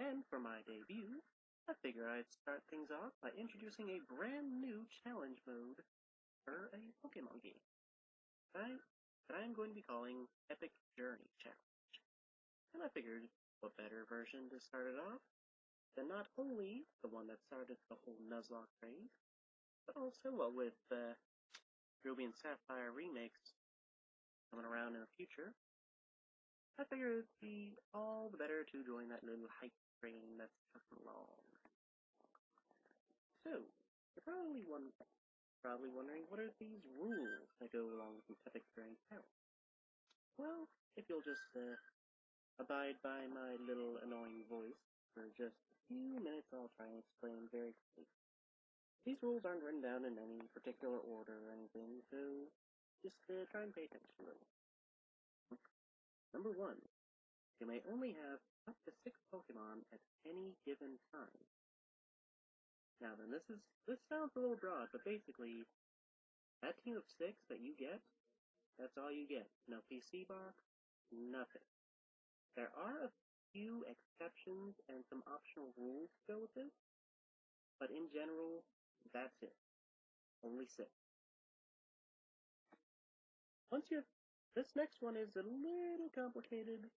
And for my debut, I figure I'd start things off by introducing a brand new challenge mode for a Pokemon game that I'm going to be calling Epic Journey Challenge. And I figured what better version to start it off than not only the one that started the whole Nuzlocke craze, but also with the Ruby and Sapphire remakes coming around in the future. I figured it'd be all the better to join that little hype train that's coming along. So, you're probably wondering what are these rules that go along with an Epic Journey Challenge? Well, if you'll just abide by my little annoying voice for just a few minutes, I'll try and explain very quickly. These rules aren't written down in any particular order or anything, so just try and pay attention to them. Number 1, you may only have up to 6 Pokemon at any given time. Now then, this sounds a little broad, but basically, that team of 6 that you get, that's all you get. No PC box, nothing. There are a few exceptions and some optional rules to go with this, but in general, that's it. Only 6. This next one is a little complicated,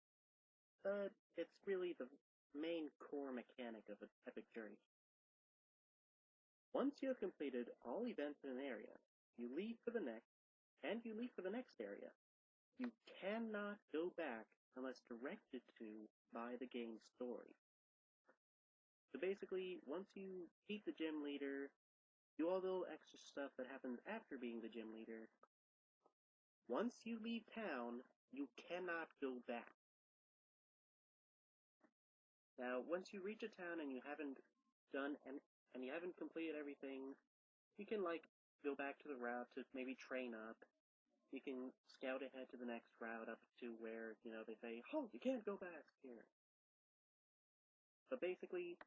but it's really the main core mechanic of an Epic Journey. Once you have completed all events in an area, you leave for the next area. You cannot go back unless directed to by the game's story. So basically, once you beat the gym leader, do all the little extra stuff that happens after being the gym leader. Once you leave town, you cannot go back. Now, once you reach a town and you haven't completed everything, you can go back to the route to maybe train up. You can scout ahead to the next route up to where, they say, "Oh, you can't go back here." But basically,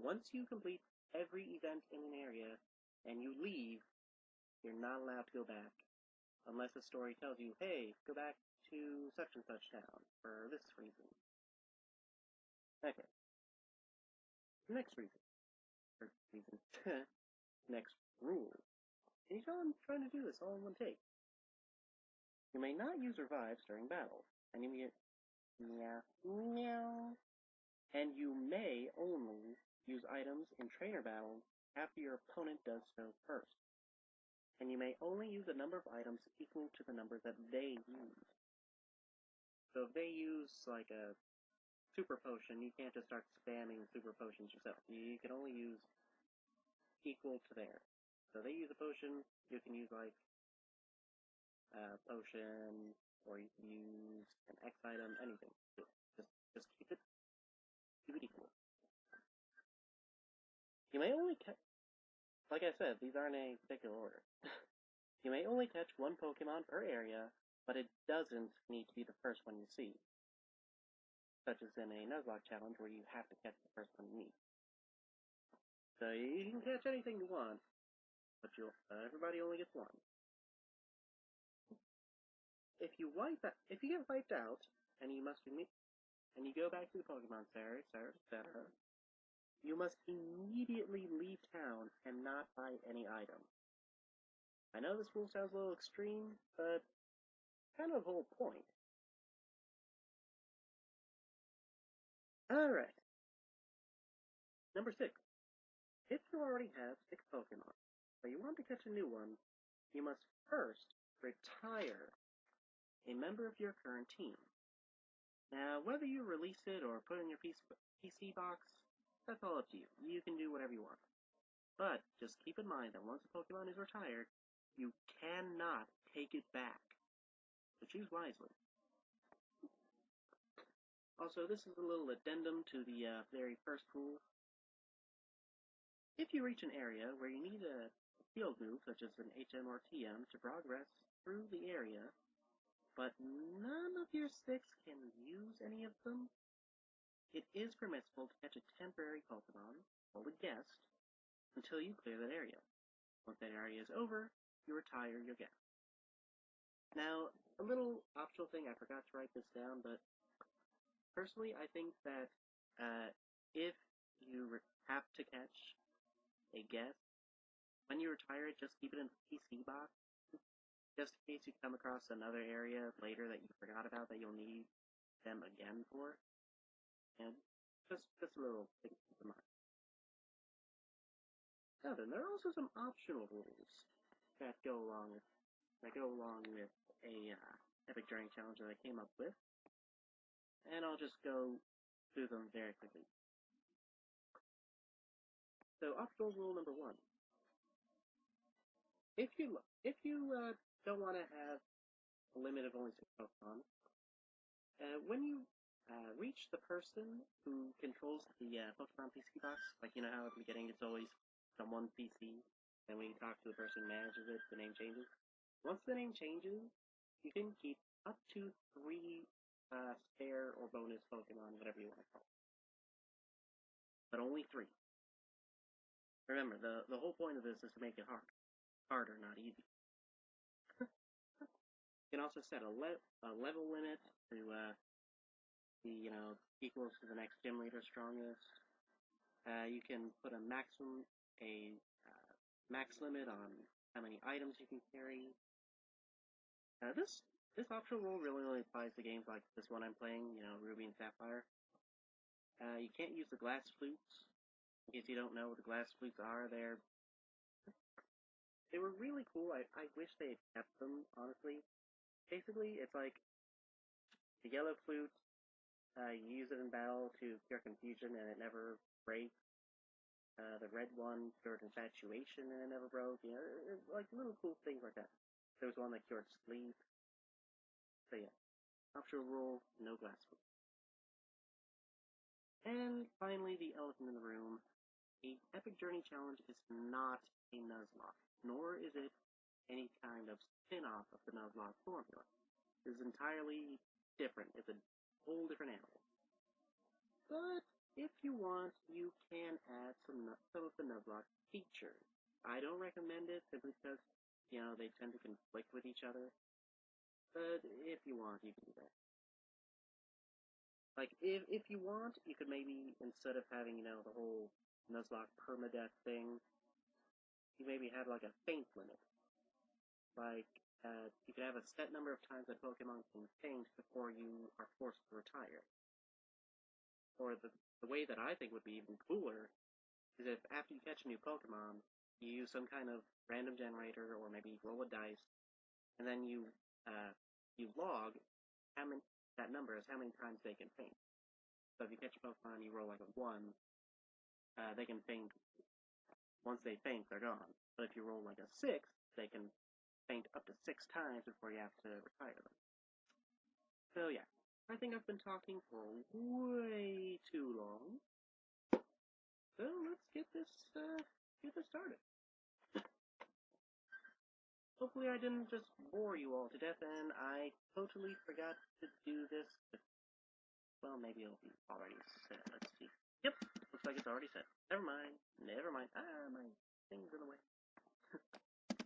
once you complete every event in an area and you leave, you're not allowed to go back. Unless the story tells you, "Hey, go back to such and such town for this reason." Okay. Next reason. Next rule. Can you tell I'm trying to do this all in one take? You may not use revives during battle, and you may only use items in trainer battles after your opponent does so first. And you may only use a number of items equal to the number that they use. So if they use like a super potion, you can't just start spamming super potions yourself. You can only use equal to theirs. So they use a potion, you can use like a potion, or you can use an X item, anything. Just keep it equal. You may only like I said, these aren't in a particular order. You may only catch one Pokemon per area, but it doesn't need to be the first one you see, such as in a Nuzlocke challenge where you have to catch the first one you meet. So you can catch anything you want, but everybody only gets one. If you get wiped out and you go back to the Pokemon Center, etc., you must immediately leave town and not buy any item. I know this rule sounds a little extreme, but kind of the whole point. Alright. Number 6. If you already have 6 Pokemon, but you want to catch a new one, you must first retire a member of your current team. Now, whether you release it or put it in your PC box, that's all up to you. You can do whatever you want. But just keep in mind that once a Pokemon is retired, you cannot take it back. So choose wisely. Also, this is a little addendum to the very first rule. If you reach an area where you need a field move, such as an HM or TM, to progress through the area, but none of your 6 can use any of them, it is permissible to catch a temporary Pokemon, called a guest, until you clear that area. Once that area is over, you retire your guest. Now, a little optional thing, I forgot to write this down, but personally I think that if you have to catch a guest, when you retire it, just keep it in the PC box, just in case you come across another area later that you forgot about that you'll need them again for. And just a little thing to keep in mind. Now then, there are also some optional rules that go along with a Epic Journey challenge that I came up with, and I'll just go through them very quickly. So, optional rule number 1: if you don't want to have a limit of only 6 Pokemon, when you reach the person who controls the Pokemon PC box, like you know how at the beginning it's always someone's PC, and when you talk to the person who manages it, the name changes. Once the name changes, you can keep up to 3 spare or bonus Pokemon, whatever you want to call it. But only 3. Remember, the whole point of this is to make it harder, not easy. You can also set a level limit to be, equals to the next gym leader strongest. You can put a max limit on how many items you can carry. This optional rule really only applies to games like this one I'm playing, Ruby and Sapphire. You can't use the glass flutes. In case you don't know what the glass flutes are, they were really cool. I wish they had kept them, honestly. Basically, it's like the yellow flute, you use it in battle to cure confusion and it never breaks. The red one cured infatuation and it never broke. Like little cool things like that. There was one that cured sleep. So yeah, optional rule, no glass flute. And finally, the elephant in the room. The Epic Journey Challenge is not a Nuzlocke, nor is it any kind of spin-off of the Nuzlocke formula. It is entirely different. It's a whole different animal. But if you want, you can add some of the Nuzlocke features. I don't recommend it simply because, they tend to conflict with each other. But if you want, you can do that. Like, if you want, you could maybe, instead of having, the whole Nuzlocke permadeath thing, you maybe have like a faint limit. Like, you could have a set number of times that Pokemon can faint before you are forced to retire. Or the way that I think would be even cooler is if after you catch a new Pokemon, you use some kind of random generator or maybe roll a dice, and then you log that number as how many times they can faint. So if you catch a Pokemon, you roll like a 1, they can faint. Once they faint, they're gone. But if you roll like a 6, they can faint up to 6 times before you have to retire them. So yeah, I think I've been talking for way too long. So let's get this started. Hopefully I didn't just bore you all to death, and I totally forgot to do this. Well, maybe it'll be already set. Let's see. Yep, looks like it's already set. Never mind. My thing's in the way.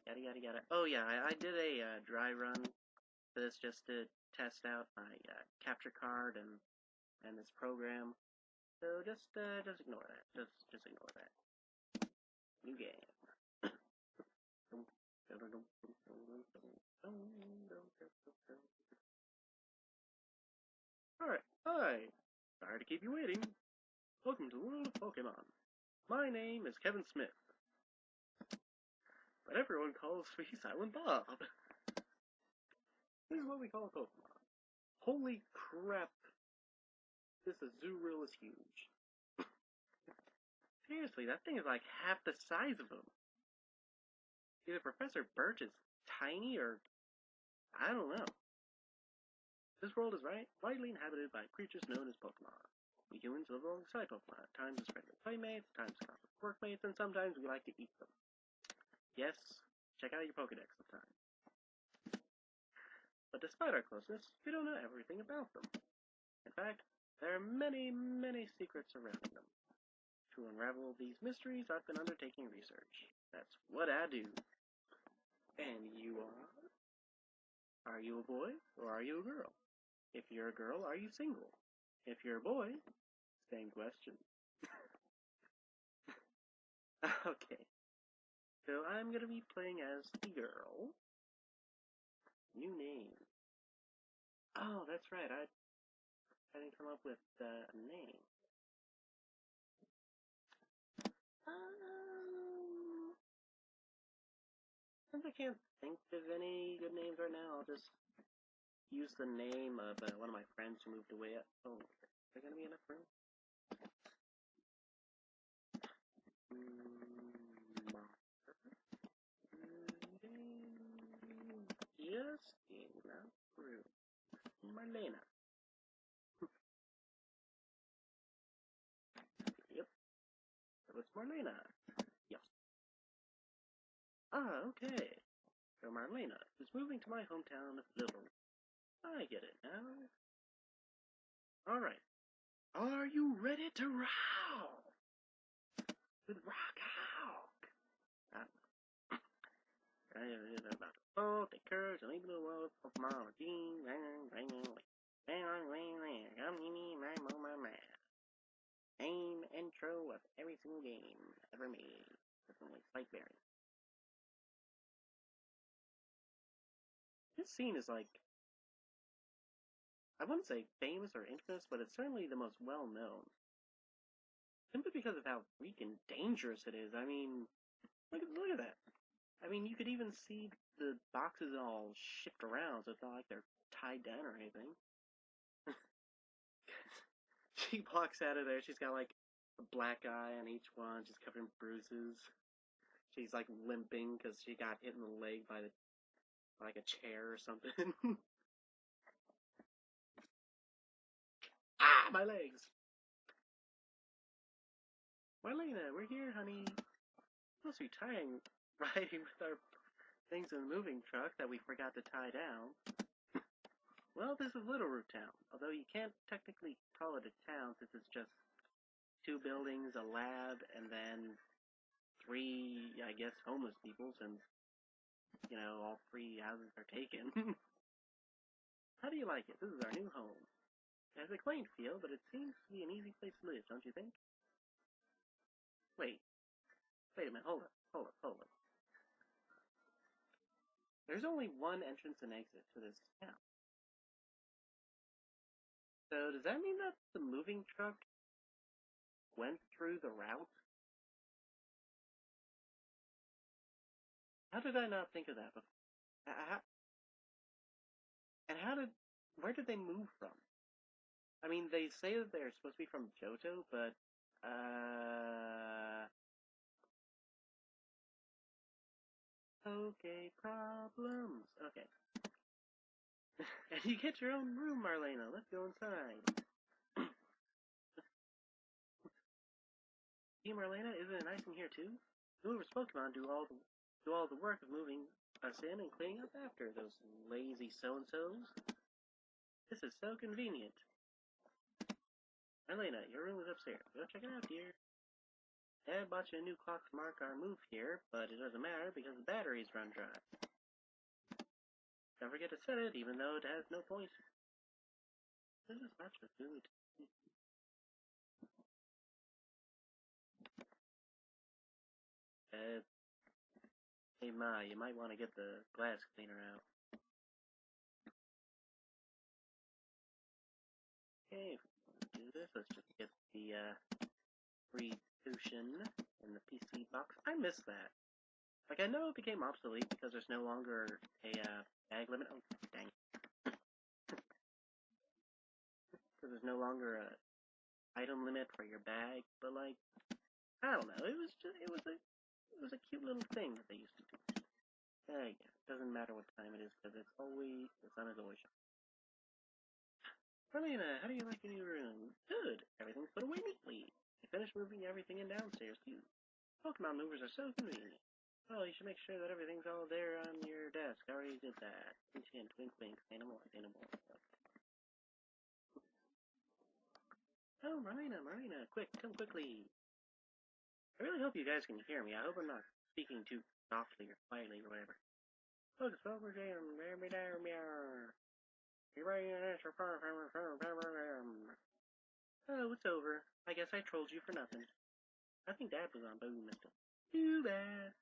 Yada yada yada. Oh yeah, I did a dry run for this just to test out my capture card and this program. So just ignore that. Just ignore that. New game. Alright, hi. Sorry to keep you waiting. Welcome to the world of Pokemon. My name is Kevin Smith, but everyone calls me Silent Bob. This is what we call a Pokemon. Holy crap, this Azurill is huge. Seriously, that thing is like half the size of him. Either Professor Birch is tiny or I don't know. This world is widely inhabited by creatures known as Pokemon. We humans live alongside Pokemon, at times as friendly playmates, at times as workmates, and sometimes we like to eat them. Yes, check out your Pokedex sometime. But despite our closeness, we don't know everything about them. In fact, there are many, many secrets surrounding them. To unravel these mysteries, I've been undertaking research. That's what I do. And you are? Are you a boy or are you a girl? If you're a girl, are you single? If you're a boy, same question. Okay. So I'm gonna be playing as the girl. New name. Oh, that's right. I didn't come up with a name. Since I can't think of any good names right now, I'll just use the name of one of my friends who moved away. Oh, is there gonna be enough room? Just enough room. Marlena. Yep, that was Marlena. Yes. Ah, okay. So Marlena is moving to my hometown of Little. I get it now. Alright. Are you ready to row? With rock out. I don't know about the fault, the courage, and even the world of my routine. Name intro of every single game ever made. With only slight variance. This scene is like, I wouldn't say famous or infamous, but it's certainly the most well known. Simply because of how freaking dangerous it is. I mean, look at that. I mean, you could even see the boxes all shift around, so it's not like they're tied down or anything. She walks out of there, she's got like a black eye on each one, she's covered in bruises. She's like limping because she got hit in the leg by like a chair or something. Ah, my legs! Marlena, we're here, honey. Supposed to be riding with our things in the moving truck that we forgot to tie down. Well, this is Little Root Town, although you can't technically call it a town since it's just 2 buildings, a lab, and then 3, I guess, homeless people since, all 3 houses are taken. How do you like it? This is our new home. It has a quaint feel, but it seems to be an easy place to live, don't you think? Wait a minute, hold up. There's only one entrance and exit to this town. So does that mean that the moving truck went through the route? How did I not think of that before? And where did they move from? I mean, they say that they're supposed to be from Johto, but, okay, problems. Okay. And you get your own room, Marlena. Let's go inside. See, Marlena, isn't it nice in here, too? Whoever's Pokemon do all the work of moving us in and cleaning up after those lazy so-and-sos. This is so convenient. Marlena, your room is upstairs. Go check it out, dear. Dad bought you a new clock to mark our move here, but it doesn't matter because the batteries run dry. Don't forget to set it, even though it has no point. This is much of food. Hey Ma, you might want to get the glass cleaner out. Okay, if we want to do this, let's just get the free potion in the PC box. I miss that. Like, I know it became obsolete because there's no longer a bag limit. Oh, dang it. Because there's no longer a item limit for your bag, but like, I don't know. It was a cute little thing that they used to do. Yeah, it doesn't matter what time it is because the sun is always shining. Marlena, how do you like your new room? Good. Everything's put away neatly. I finished moving everything in downstairs too. Pokemon movers are so convenient. Well, you should make sure that everything's all there on your desk. I already did that. Hint, hint, wink, wink. Animal. Oh, Marlena, quick, come quickly. I really hope you guys can hear me. I hope I'm not speaking too softly or quietly or whatever. Look, it's over there. Oh, it's over. I guess I trolled you for nothing. I think Dad was on Boom and stuff. Too bad.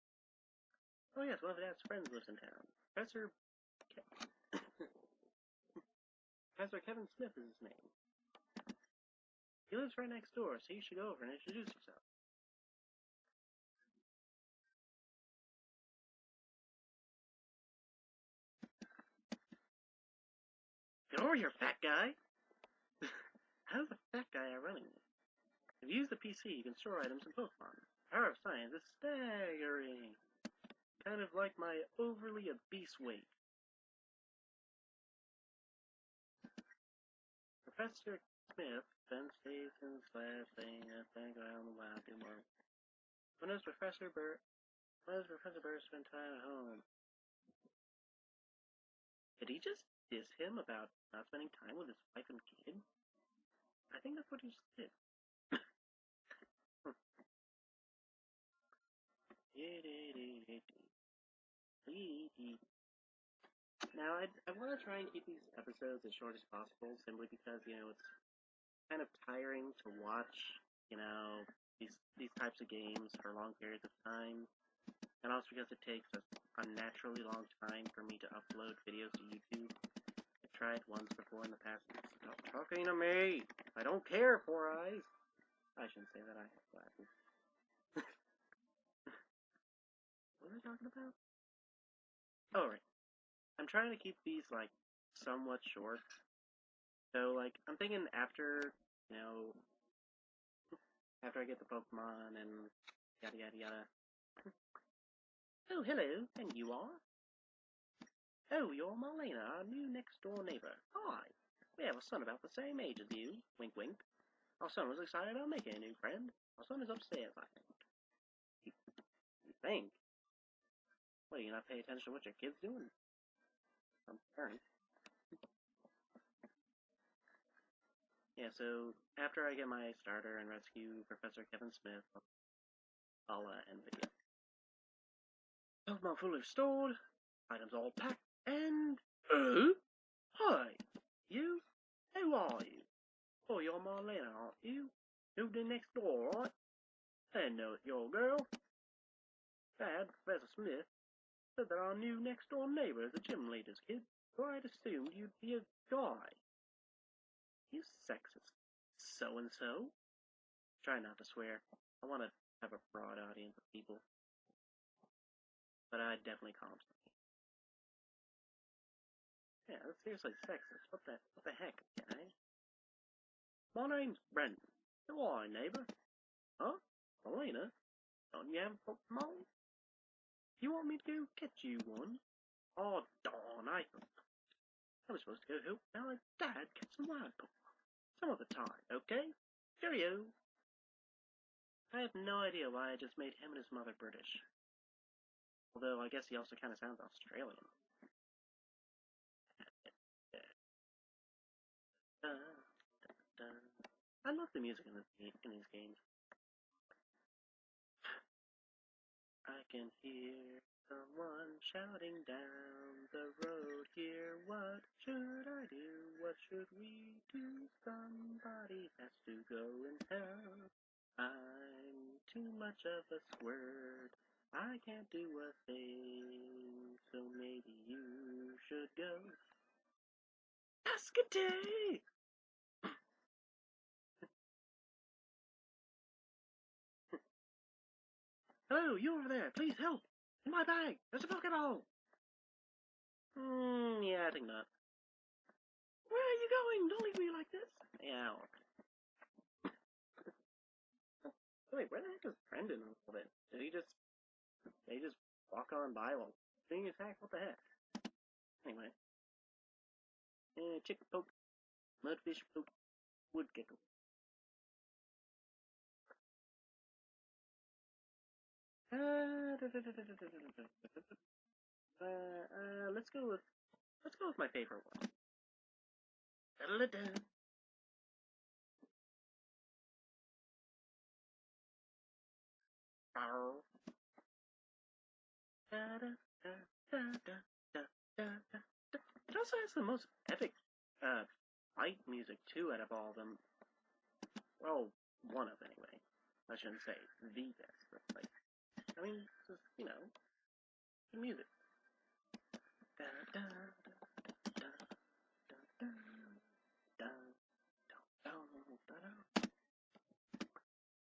Oh yes, one of Dad's friends lives in town. Professor Kevin Smith is his name. He lives right next door, so you should go over and introduce yourself. Get over here, fat guy! How's the fat guy running? If you use the PC, you can store items in Pokemon. The power of science is staggering. Kind of like my overly obese weight. Professor Smith spent stations last thing around the wild world. When does Professor Burr spend time at home? Did he just diss him about not spending time with his wife and kid? I think that's what he just did. Now, I want to try and keep these episodes as short as possible, simply because, it's kind of tiring to watch, these types of games for long periods of time, and also because it takes a unnaturally long time for me to upload videos to YouTube. I've tried once before in the past. Stop talking to me! I don't care, Four Eyes! I shouldn't say that, I have glasses. What was I talking about? Oh, right. I'm trying to keep these, somewhat short. So, I'm thinking after I get the Pokemon and yada yada yada. Oh, hello, and you are? Oh, you're Marlena, our new next-door neighbor. Hi. We have a son about the same age as you. Wink, wink. Our son was excited about making a new friend. Our son is upstairs, I think. You think? Well, you not pay attention to what your kid's doing? I'm parent. Yeah, so after I get my starter and rescue Professor Kevin Smith, I'll end the video. Pokemon fully stored, items all packed, and... Hi! You? Who are you? Oh, you're Marlena, aren't you? Moved in next door, right? I didn't know it's your girl. Dad, Professor Smith, said that our new next-door neighbor is a gym leader's kid, so I'd assumed you'd be a guy. You sexist. So-and-so? Try not to swear. I want to have a broad audience of people. But I definitely calm some. Yeah, that's seriously sexist. What the heck, guy? My name's Brendan. Who are you, neighbor? Huh? Elena? Don't you have a Pokemon? You want me to go catch you one? Oh, darn, I was supposed to go help my dad catch some wild Pokemon. Some other time, okay? Cheerio! I have no idea why I just made him and his mother British. Although, I guess he also kind of sounds Australian. I love the music in these games. I can hear someone shouting down the road here. What should I do? What should we do? Somebody has to go and tell. I'm too much of a squirt. I can't do a thing, so maybe you should go. Sketchy! Hello, you over there, please help! In my bag, there's a Pokeball! Yeah, I think not. Where are you going? Don't leave me like this! Yeah, wait, where the heck is Brendan all of it? Did he just walk on by while being attacked? What the heck? Anyway. Chick poke, mudfish poke, woodgecko. Let's go with my favorite one. It also has the most epic fight music too out of all of them. Well, one of anyway. I shouldn't say the best, but I mean, just, the music.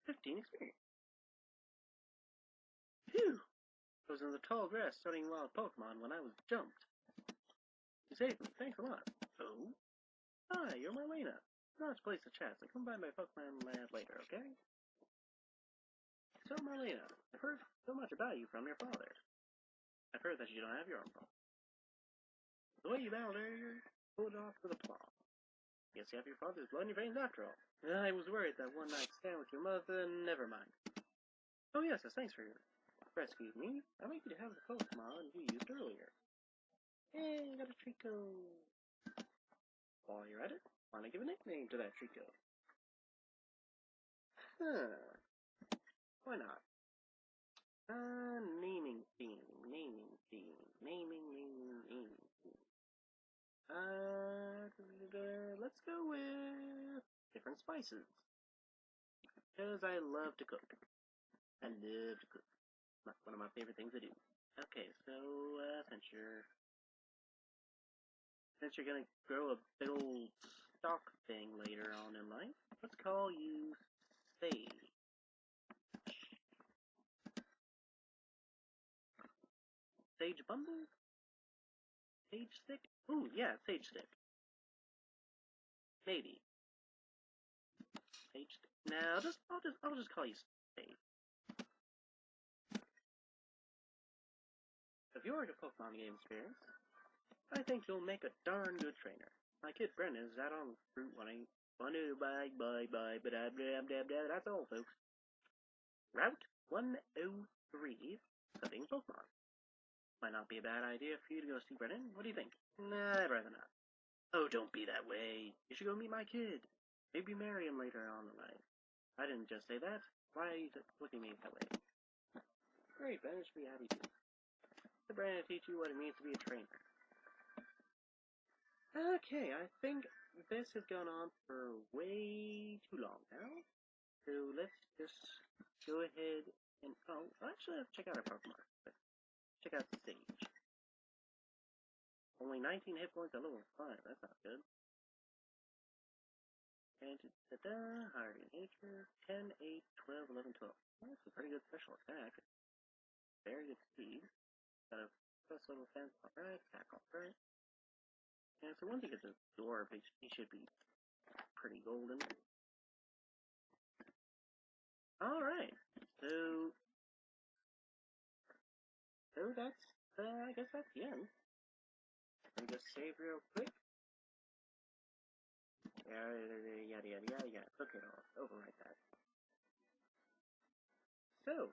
15 experience. Phew! I was in the tall grass studying wild Pokémon when I was jumped. You saved me. Thanks a lot. Oh? Hi, you're Marlena. Let's place the chat, so come by my Pokemon lab later, okay? So, Marlena, I've heard so much about you from your father. I've heard that you don't have your own phone. The way you battled earlier, pulled it off with a plum. Guess you have your father's blood in your veins after all. I was worried that one night stand with your mother, never mind. Oh yes, thanks for rescuing me. I'd like you to have the Pokemon you used earlier. Hey, you got a Trico. While you're at it, why not give a nickname to that Trico? Huh. Why not? Naming theme. Let's go with different spices. Because I love to cook. I love to cook. One of my favorite things to do. Okay, so, since you're gonna grow a big old stalk thing later on in life, let's call you Sage. Sage bundle? Sage stick? Ooh, yeah, sage stick. Maybe. Sage stick. Now, I'll just call you Sage. If you're into Pokemon game experience, I think you'll make a darn good trainer. My kid Brennan is out on Route 1. That's all, folks. Route 103, studying Pokemon. Might not be a bad idea for you to go see Brennan. What do you think? Nah, I'd rather not. Oh, don't be that way. You should go meet my kid. Maybe marry him later on in life. I didn't just say that. Why are you looking at me that way? Great, Ben should be happy too. The Brennan will teach you what it means to be a trainer. Okay, I think this has gone on for way too long now. So let's just go ahead and actually let's check out our Pokemon. Check out Sage. Only 19 hit points at level 5. That's not good. And higher in nature. 10, 8, 12, 11, 12. That's a pretty good special attack. Very good speed. Got a plus level defense. Alright, attack alright. And so once he gets his door, he should be pretty golden. Alright. So that's I guess that's the end. Let me just save real quick. Yada. Okay, I'll overwrite that. So,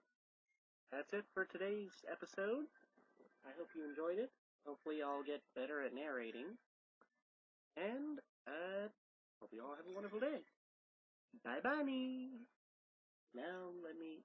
that's it for today's episode. I hope you enjoyed it. Hopefully I'll get better at narrating. And, hope you all have a wonderful day. Bye-bye. Now let me,